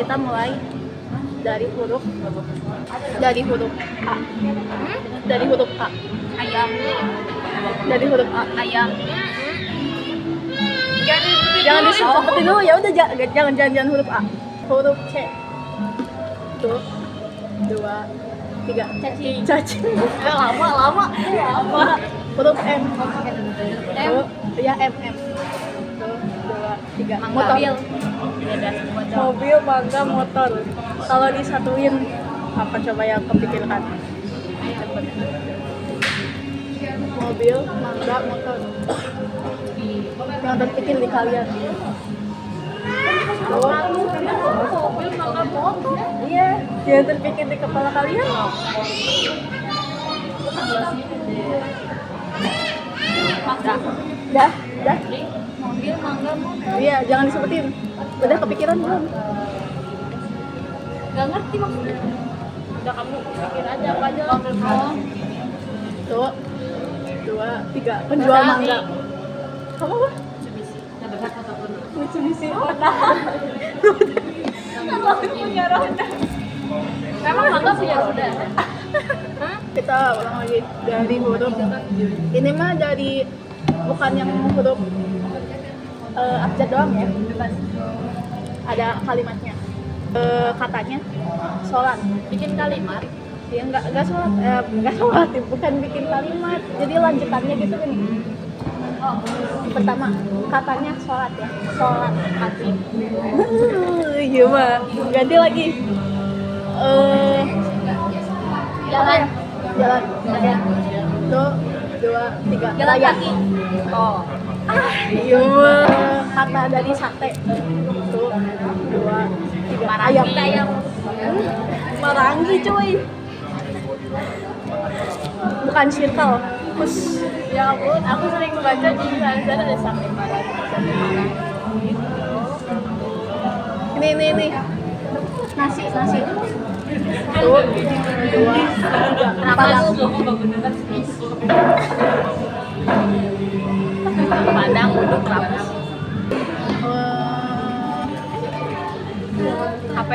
Kita mulai dari huruf A. Dari huruf A. Ayam. Dari huruf A. Ayam. Jangan disebutin dulu, ya udah jangan huruf A. Huruf C. 1, 2, 3. Cacing. Lama. Huruf M. Ya M. 1, 2, 3. Motor. Mobil, mangga, motor. Kalau disatuin apa coba yang kepikirkan? Mobil, mangga, motor. Yang terpikir di kalian. Mobil, mangga, motor. Iya, yang terpikir di kepala kalian. Dah. Mobil, mangga, motor. Iya, jangan disebutin. Udah kepikiran belum? Gak ngerti maksudnya. Udah kamu pikir aja apa aja. Tuh, 2, 3. Penjual mangga. Kamu apa? Mitsubishi. Kalau punya roda. Memang mangga punya roda. Kita ulang lagi dari huruf. Ini mah dari bukan yang huruf abjad doang ya. Ada kalimatnya. Katanya sholat. Bikin kalimat. Ya enggak sholat, bukan bikin kalimat. Jadi lanjutannya gitu kan. Pertama, katanya sholat ya. Sholat hati. Iya mah. Ganti lagi. Jalan. 1, 2, 3. Jalan kaki. Oh. Iya mah. Kata dari sate. 1, 2, 3. Ayam. Marangi cuy. Bukan circle. Terus Ya ampun, aku sering membaca di sana ada sate Marangi. ini. Nasi. 1, 2, 3. Padang. Padang uduk rapus. HP.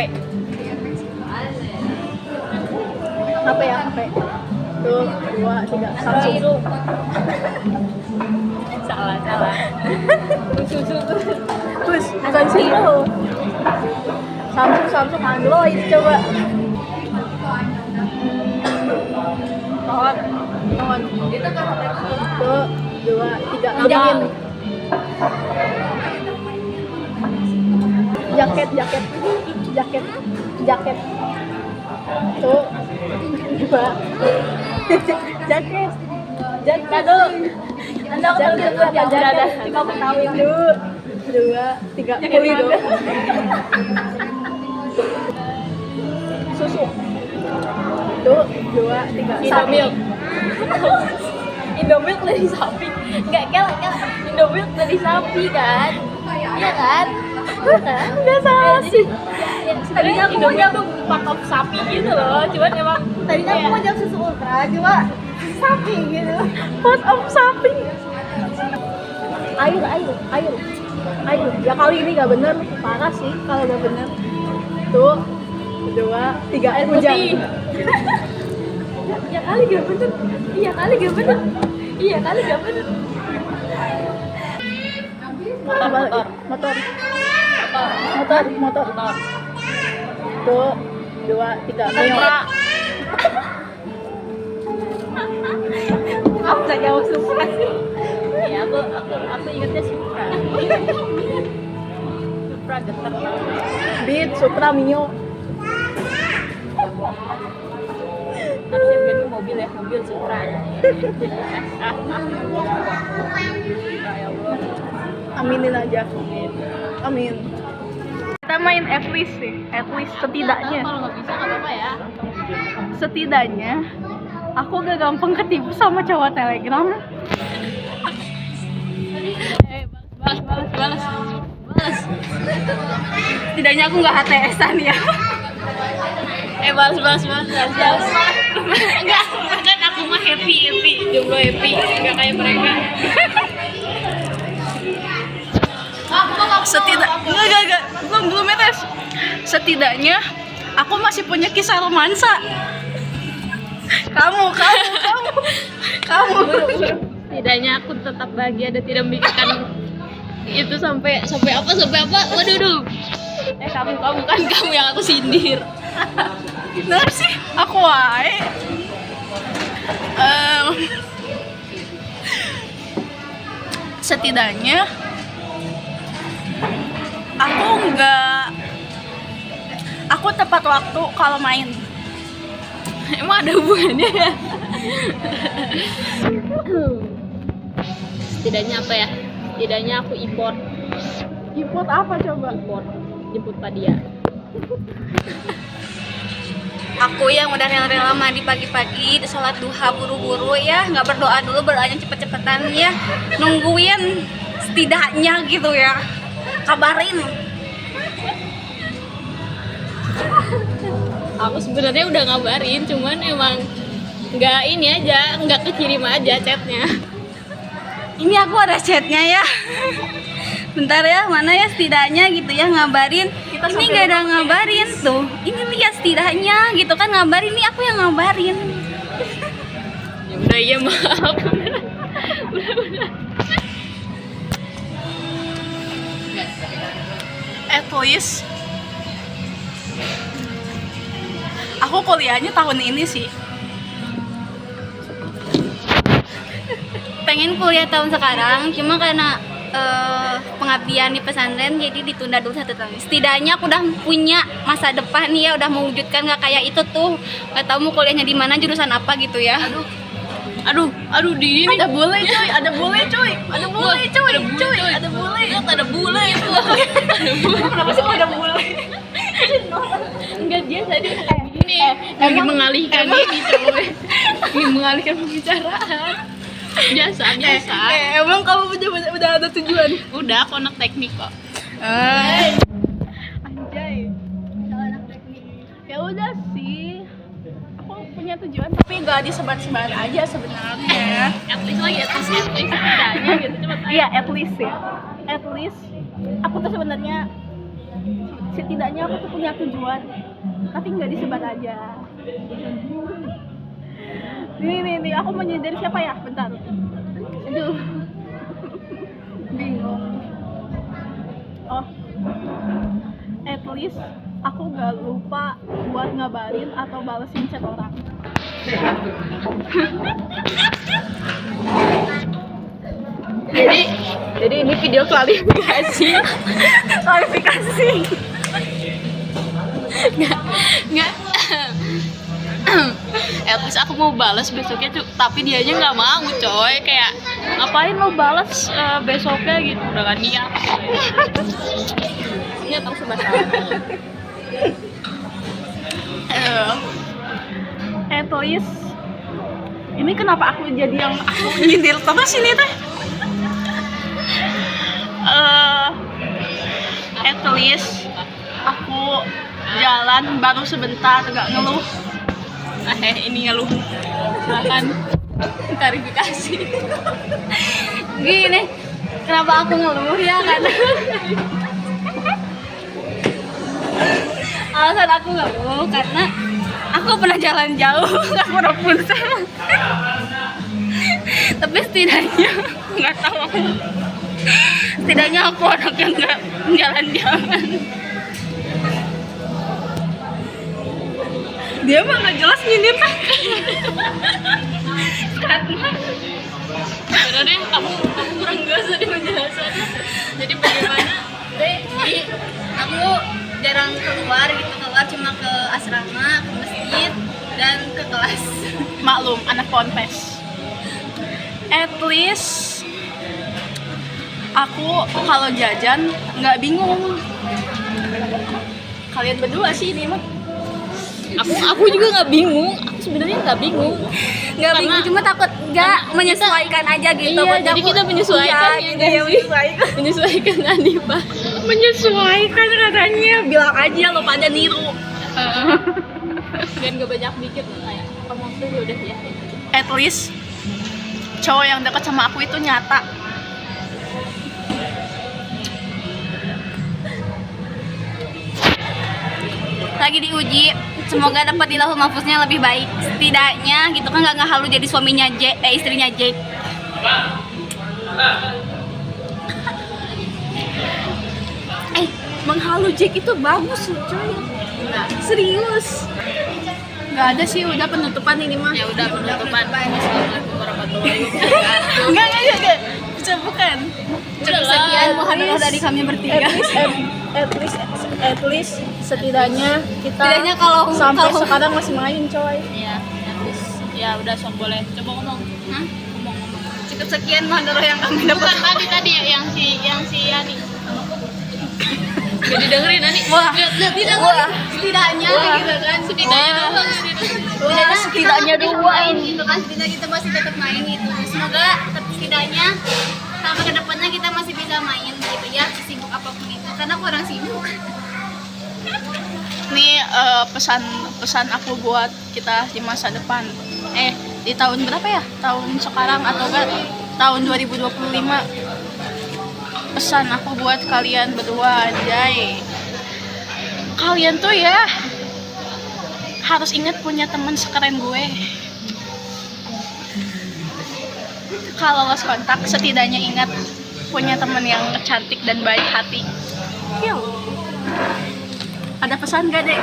HP ya, HP. 1, 2, 3. Samsung. Salah. Susu. Terus bukan situ. Samsung Android coba. Pohon. Itu kan 1, 2, 3. Angin. Jaket. 1, 2. Jaket. Kado. Anda udah kamu tahu itu. 2, 3. Kuli dong. Susu. 1, 2, 3. Indomilk. Indomilk dari sapi. Enggak Indomilk dari sapi kan? Iya kan? Enggak salah sih. Tadinya aku mau jawab part of sapi gitu loh. Cuman emang Tadinya aku mau jawab susu ultra, cuma sapi gitu. Part of sapi. Air. Ya kali ini gak bener, parah sih kalau gak bener. 1, 2, 3. Air hujan. ya kali gak bener. Iya kali gak bener. Motor. 1, 2, 3. Supra. Aku gak jawab Supra sih. Iya aku ingetnya Supra. Supra getar. Beat, Supra, Mio. Harusnya beli mobil ya, mobil Supra. Aminin aja. Amin. Kita main at least setidaknya. Kalau nggak bisa nggak apa-apa ya. Setidaknya aku gak gampang ketipu sama cowok Telegram. Balas. Setidaknya aku nggak HTS-an ya. Balas. Enggak, kan aku mah happy, jomblo happy, nggak kayak mereka. Aku enggak, belum beres. Setidaknya aku masih punya kisah romansa. Kamu. Setidaknya aku tetap bahagia dan tidak memikirkan itu sampai apa. Waduh. Kamu yang aku sindir. Nah sih, aku wae. Setidaknya aku tepat waktu kalau main. Emang ada hubungannya ya? Setidaknya apa ya? Setidaknya aku import apa coba? Jemput Padia. Aku yang udah rela-rela mandi pagi-pagi, sholat duha buru-buru ya, nggak berdoa dulu, berdoanya cepet-cepetan ya, nungguin setidaknya gitu ya, kabarin. Aku sebenarnya udah ngabarin, cuman emang nggak kekirim aja chatnya. Ini aku ada chatnya ya. Bentar ya, mana ya setidaknya gitu ya ngabarin. Ini nggak ada ngabarin tuh. Ini lihat setidaknya gitu kan ngabarin, ini aku yang ngabarin. Ya udah, iya maaf. At least aku kuliahnya tahun ini sih. Pengen kuliah tahun sekarang, cuma karena pengabdian di pesantren jadi ditunda dulu 1 tahun. Setidaknya aku udah punya masa depan nih ya, udah mewujudkan, nggak kayak itu tuh nggak tahu mau kuliahnya di mana, jurusan apa gitu ya. Aduh di ini ada bule cuy. Ada bule itu. Kenapa sih kok ada bule? Enggak, dia tadi ini lagi mengalihkan ini coy. Ingin mengalihkan pembicaraan. Biasa. Emang kamu udah ada tujuan? Udah, aku anak teknik kok. Anjay. Anak teknik. Ya udah sih. Aku punya tujuan tapi nggak disebar-sebar aja sebenarnya. At least setidaknya gitu, cepet aja. Iya, at least ya. At least aku tuh sebenarnya setidaknya aku tuh punya tujuan tapi nggak disebar aja. Nih, aku mau nyindir siapa ya? Bentar. Aduh. Bingung. Oh. At least aku gak lupa buat ngabarin atau balesin chat orang. Jadi ini video klarifikasi. Nggak. At least aku mau balas besoknya tapi dianya nggak mau coy, kayak ngapain mau balas besoknya gitu, udah gak niat. Iya tahu sebahasa. At least ini kenapa aku jadi yang aku nyindir terus ini teh? At least aku jalan baru sebentar gak ngeluh. Ini ngeluh. Silakan klarifikasi. Gini, kenapa aku ngeluh ya kan? Alasan aku ngeluh karena aku pernah jalan jauh nggak pernah pulsa. Tapi setidaknya nggak tahu aku. Setidaknya aku anak yang nggak jalan-jalan. Dia mah nggak jelas nyindir kan? Karena Sebenarnya kamu kurang jelas tadi penjelasannya. Jadi bagaimana? jadi aku jarang keluar cuma ke asrama, ke masjid, dan ke kelas. Maklum, anak ponpes. At least aku kalau jajan nggak bingung. Kalian berdua sih ini mah. Aku juga nggak bingung. Aku sebenarnya nggak bingung. Nggak bingung, cuma takut nggak menyesuaikan aja gitu. Iya, jadi kita menyesuaikan ya, Iya, menyesuaikan. menyesuaikan Anifah. Menyesuaikan katanya. Bilang aja lo pada niru. Dan gak banyak mikir kayak kamu tuh udah ya. At least cowok yang dekat sama aku itu nyata. lagi diuji. Semoga dapat di lauhul mahfuznya lebih baik. Setidaknya gitu kan nggak halu jadi suaminya istrinya Jack. Menghalu Jack itu bagus loh coy. Serius. Nggak ada sih, udah penutupan ini mah. Ya udah penutupan. Assalamualaikum warahmatullahi wabarakatuh. Enggak. Bisa bukan. Cukup sekian muhadarah dari kami bertiga. At least setidaknya kita Setidaknya kalau sekarang masih main coy. Iya, habis. Ya udah sok boleh. Coba ngomong. Hah? Ngomong. Cukup sekian muhadarah yang kami dapat. Bukan tadi yang si Yani. Gak didengerin Ani. Wah, Wah, setidaknya gitu kan. Setidaknya main gitu kan. Setidaknya kita masih tetap main gitu. Semoga setidaknya sampai ke depannya kita masih bisa main gitu ya, sibuk apapun itu. Karena aku orang sibuk. Ini pesan aku buat kita di masa depan. Di tahun berapa ya? Tahun sekarang atau enggak tahun 2025. Pesan aku buat kalian berdua, anjay. Kalian tuh ya harus ingat punya teman sekeren gue. Kalau lost kontak, setidaknya ingat punya teman yang cantik dan baik hati. Ada pesan gak, Dek?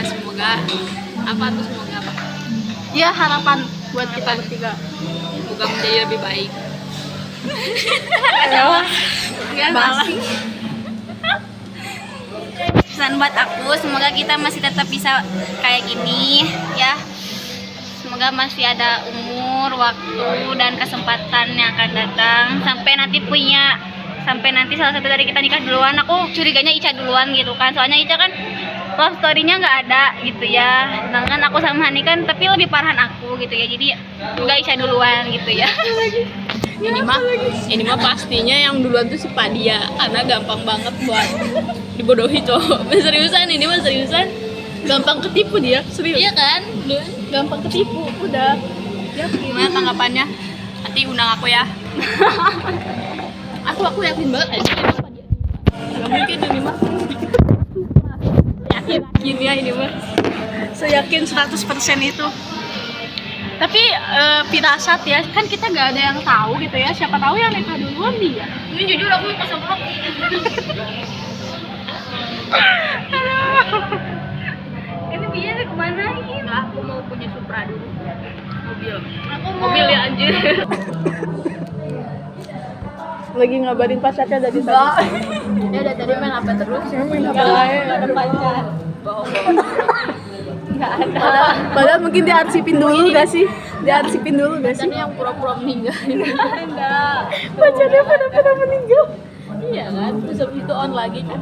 Semoga apa? Ya, harapan buat kita bertiga. Semoga menjadi lebih baik. Basi. Pesan buat aku, semoga kita masih tetap bisa kayak gini ya. Semoga masih ada umur, waktu, dan kesempatan yang akan datang sampai nanti salah satu dari kita nikah duluan. Aku curiganya Ica duluan gitu kan, soalnya Ica kan love story-nya nggak ada gitu ya. Sedangkan aku sama Hani kan tapi lebih parahan aku gitu ya, jadi nggak Ica duluan gitu ya. Ini mah pastinya yang duluan tuh si Padia, karena gampang banget buat dibodohi cowok. Seriusan, ini mah seriusan. Gampang ketipu dia, serius. Iya kan? Gampang ketipu, udah. Gimana tanggapannya? Nanti undang aku ya. aku yakin banget aja Gak mungkin ini mah. yakin ya ini mah. Seyakin 100% itu. Tapi firasat ya, kan kita gak ada yang tahu gitu ya. Siapa tahu yang nikah duluan dia. Ini jujur aku kesemprot. Ini biar kemana ini? Aku mau punya Supra dulu. Mobil ya anjir. Lagi ngabarin pacarnya dari tadi. Ya udah tadi main apa terus? Main apa lagi? Gak ada pacar. Bohong. Gak ada. Padahal mungkin diarsipin dulu gak sih? Diarsipin dulu gak sih? Tadi yang pura-pura meninggal. Enggak. Pacarnya pada meninggal. Iya kan? Terus habis itu on lagi kan.